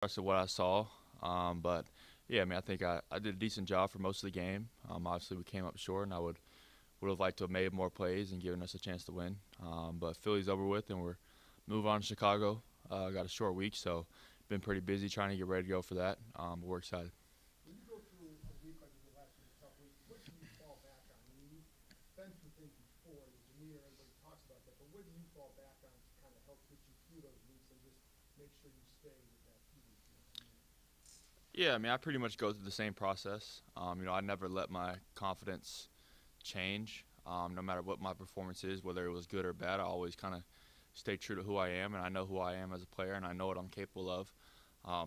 Trusted what I saw. But yeah, I mean, I think I did a decent job for most of the game. Obviously, we came up short, and I would have liked to have made more plays and given us a chance to win. But Philly's over with, and we're move on to Chicago. Got a short week, so been pretty busy trying to get ready to go for that. But we're excited. When you go through a week like you did last week, a tough week, what do you fall back on? I mean, you've been through things before, your demeanor, everybody talks about that, but what do you fall back on to kind of help get you through those weeks and just make sure you stay with that feeling? Yeah, I mean, I pretty much go through the same process. I never let my confidence change, no matter what my performance is, whether it was good or bad. I always kind of stay true to who I am, and I know who I am as a player, and I know what I'm capable of.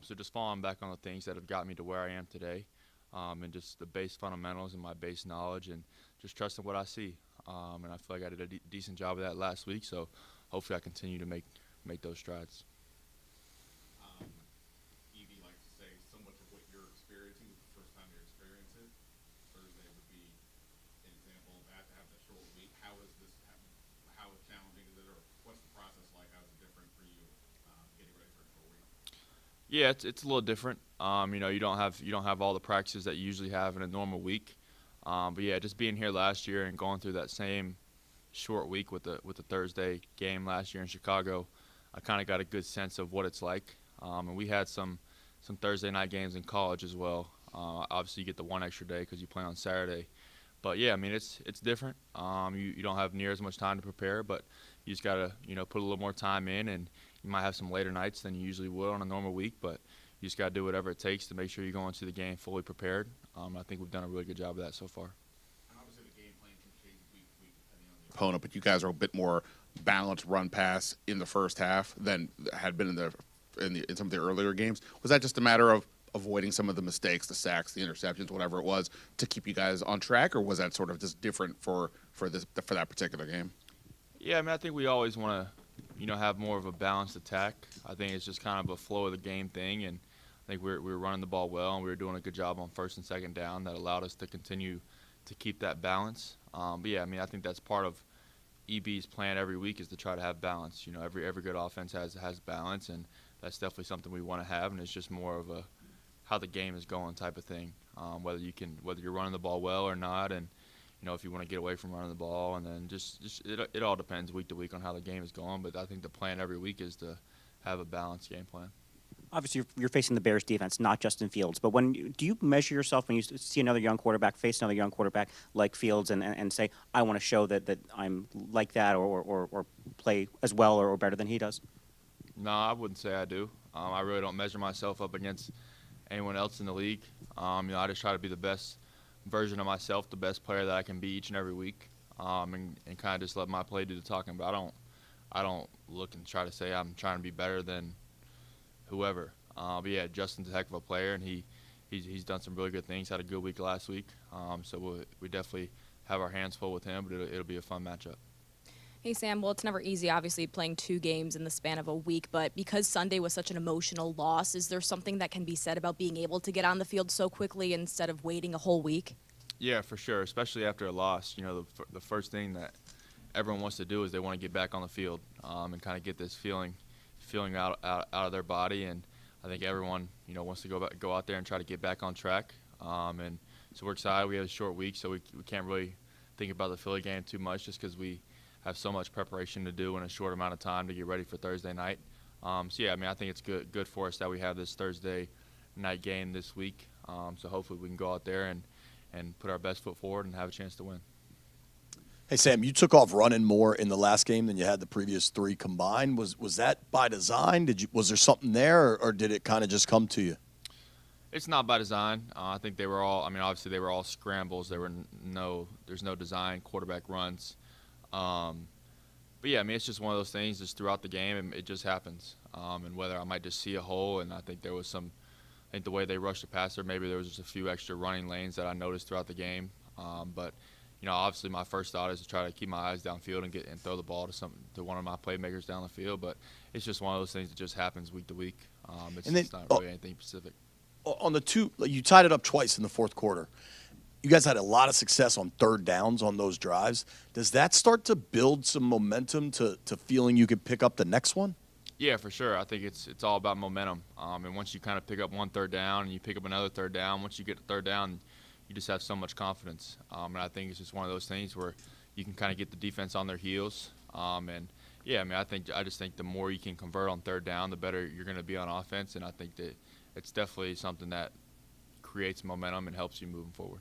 So just falling back on the things that have got me to where I am today, and just the base fundamentals and my base knowledge, and just trusting what I see. And I feel like I did a decent job of that last week, so hopefully I continue to make those strides. Um, Evie likes to say so much of what you're experiencing is the first time you're experiencing it. Thursday would be an example of that, to have that short week. How challenging is it, or what's the process like? How is it different for you getting ready for a short week? Yeah, it's a little different. You don't have all the practices that you usually have in a normal week. But yeah, just being here last year and going through that same short week with the Thursday game last year in Chicago, I kind of got a good sense of what it's like. And we had some Thursday night games in college as well. Obviously, you get the one extra day because you play on Saturday. But yeah, I mean it's different. You don't have near as much time to prepare, but you just gotta put a little more time in, and you might have some later nights than you usually would on a normal week. But you just gotta do whatever it takes to make sure you go into the game fully prepared. I think we've done a really good job of that so far. And obviously, the game plan can change week to week depending on the opponent, but you guys are a bit more balanced run pass in the first half than had been in some of the earlier games. Was that just a matter of avoiding some of the mistakes, the sacks, the interceptions, whatever it was, to keep you guys on track, or was that sort of just different for that particular game? Yeah, I mean I think we always want to have more of a balanced attack. I think it's just kind of a flow of the game thing, and I think we were running the ball well, and we were doing a good job on first and second down that allowed us to continue to keep that balance. But yeah, I mean I think that's part of EB's plan every week is to try to have balance. Every good offense has balance, and that's definitely something we want to have. And it's just more of a how the game is going type of thing. Whether you're running the ball well or not, and if you want to get away from running the ball, and then just it all depends week to week on how the game is going. But I think the plan every week is to have a balanced game plan. Obviously, you're facing the Bears defense, not Justin Fields. But do you measure yourself when you see another young quarterback, face another young quarterback like Fields, and say, I want to show that I'm like that or play as well or better than he does? No, I wouldn't say I do. I really don't measure myself up against anyone else in the league. I just try to be the best version of myself, the best player that I can be each and every week, and kind of just let my play do the talking. But I don't look and try to say I'm trying to be better than whoever. But yeah, Justin's a heck of a player, and he's done some really good things. Had a good week last week, so we definitely have our hands full with him. But it'll be a fun matchup. Hey, Sam. Well, it's never easy, obviously, playing two games in the span of a week, but because Sunday was such an emotional loss, is there something that can be said about being able to get on the field so quickly instead of waiting a whole week? Yeah, for sure, especially after a loss. The first thing that everyone wants to do is they want to get back on the field, and kind of get this feeling out of their body. And I think everyone wants to go out there and try to get back on track. And so we're excited. We have a short week, so we can't really think about the Philly game too much just because we have so much preparation to do in a short amount of time to get ready for Thursday night. So yeah, I mean I think it's good for us that we have this Thursday night game this week. So hopefully we can go out there and put our best foot forward and have a chance to win. Hey, Sam, you took off running more in the last game than you had the previous three combined. Was that by design? Was there something there, or did it kind of just come to you? It's not by design. I think they were all. I mean, obviously they were all scrambles. There's no design quarterback runs. But yeah, I mean, it's just one of those things. Just throughout the game, and it just happens. And whether I might just see a hole, and I think there was some. I think the way they rushed the passer, maybe there was just a few extra running lanes that I noticed throughout the game. But obviously my first thought is to try to keep my eyes downfield and throw the ball to one of my playmakers down the field. But it's just one of those things that just happens week to week. It's not really anything specific. On the two, you tied it up twice in the fourth quarter. You guys had a lot of success on third downs on those drives. Does that start to build some momentum to feeling you could pick up the next one? Yeah, for sure. I think it's all about momentum. And once you kind of pick up one third down and you pick up another third down, once you get to third down, you just have so much confidence. And I think it's just one of those things where you can kind of get the defense on their heels. And yeah, I mean, I just think the more you can convert on third down, the better you're going to be on offense. And I think that it's definitely something that creates momentum and helps you moving forward.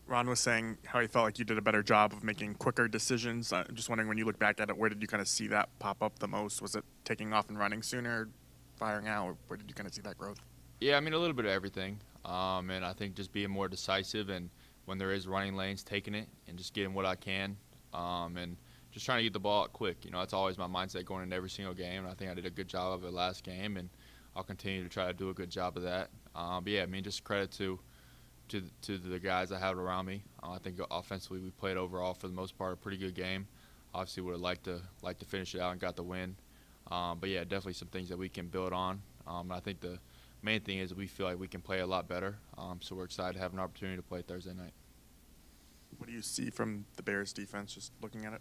Ron was saying how he felt like you did a better job of making quicker decisions. I'm just wondering, when you look back at it, where did you kind of see that pop up the most? Was it taking off and running sooner, firing out, or where did you kind of see that growth? Yeah, I mean, a little bit of everything. And I think just being more decisive, and when there is running lanes, taking it and just getting what I can, and just trying to get the ball out quick. You know, that's always my mindset going into every single game, and I think I did a good job of it last game, and I'll continue to try to do a good job of that. But yeah, I mean, just credit to the guys I have around me. I think offensively we played overall for the most part a pretty good game. Obviously would have liked to finish it out and got the win. But yeah, definitely some things that we can build on. And I think the main thing is we feel like we can play a lot better. So we're excited to have an opportunity to play Thursday night. What do you see from the Bears defense, just looking at it?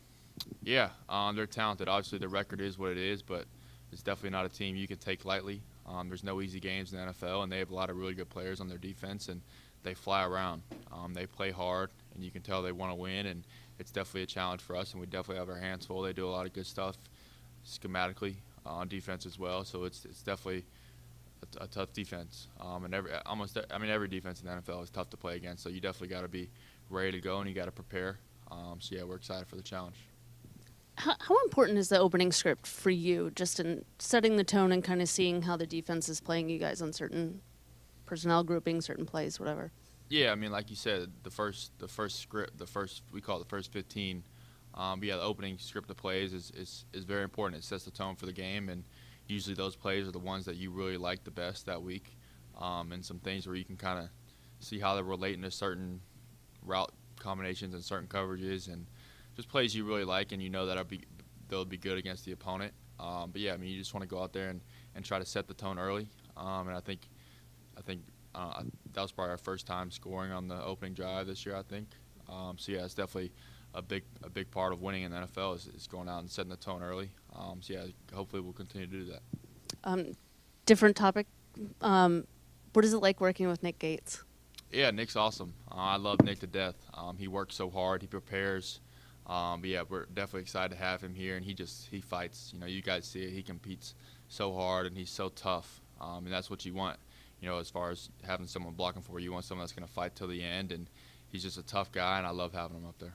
Yeah, they're talented. Obviously the record is what it is, but it's definitely not a team you can take lightly. There's no easy games in the NFL, and they have a lot of really good players on their defense, and they fly around. They play hard, and you can tell they want to win, and it's definitely a challenge for us, and we definitely have our hands full. They do a lot of good stuff schematically on defense as well, so it's definitely a tough defense. And every defense in the NFL is tough to play against, so you definitely got to be ready to go, and you got to prepare. So yeah, we're excited for the challenge. How important is the opening script for you, just in setting the tone and kind of seeing how the defense is playing you guys on certain personnel groupings, certain plays, whatever? Yeah, I mean, like you said, the first script, we call it the first 15. But yeah, the opening script of plays is very important. It sets the tone for the game, and usually those plays are the ones that you really like the best that week. And some things where you can kind of see how they're relating to certain route combinations and certain coverages, and just plays you really like, and you know that they'll be good against the opponent. But yeah, I mean, you just want to go out there and try to set the tone early. And I think that was probably our first time scoring on the opening drive this year, I think. So yeah, it's definitely a big part of winning in the NFL is going out and setting the tone early. So yeah, hopefully we'll continue to do that. Different topic. What is it like working with Nick Gates? Yeah, Nick's awesome. I love Nick to death. He works so hard. He prepares. But yeah, we're definitely excited to have him here, and he fights. You know, you guys see it. He competes so hard, and he's so tough. And that's what you want. You know, as far as having someone blocking for you, you want someone that's going to fight till the end, and he's just a tough guy, and I love having him up there.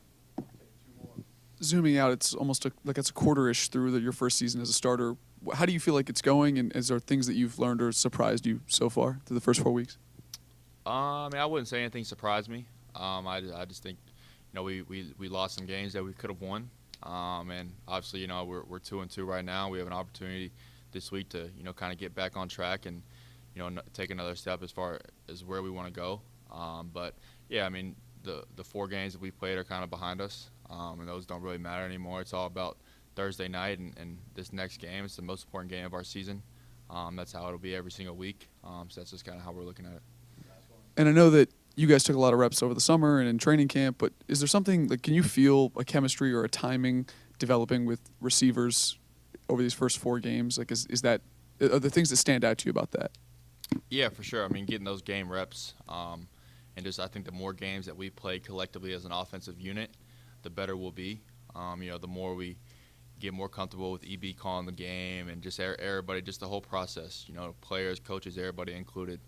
Zooming out, it's almost like it's a quarter-ish through your first season as a starter. How do you feel like it's going, and is there things that you've learned or surprised you so far through the first 4 weeks? I mean, I wouldn't say anything surprised me. I just think, you know, we lost some games that we could have won, and obviously, you know, we're 2-2 right now. We have an opportunity this week to, you know, kind of get back on track and, you know, take another step as far as where we want to go. But yeah, I mean, the 4 games that we played are kind of behind us, and those don't really matter anymore. It's all about Thursday night and this next game. It's the most important game of our season. That's how it'll be every single week. So that's just kind of how we're looking at it. And I know that you guys took a lot of reps over the summer and in training camp, but is there something, like, can you feel a chemistry or a timing developing with receivers over these first 4 games? Like, are there things that stand out to you about that? Yeah, for sure. I mean, getting those game reps, and just I think the more games that we play collectively as an offensive unit, the better we'll be. You know, the more we get more comfortable with EB calling the game and just everybody, just the whole process, you know, players, coaches, everybody included.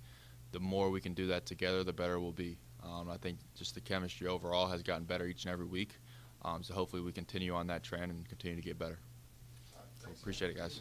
The more we can do that together, the better we'll be. I think just the chemistry overall has gotten better each and every week. So hopefully we continue on that trend and continue to get better. Appreciate it, guys.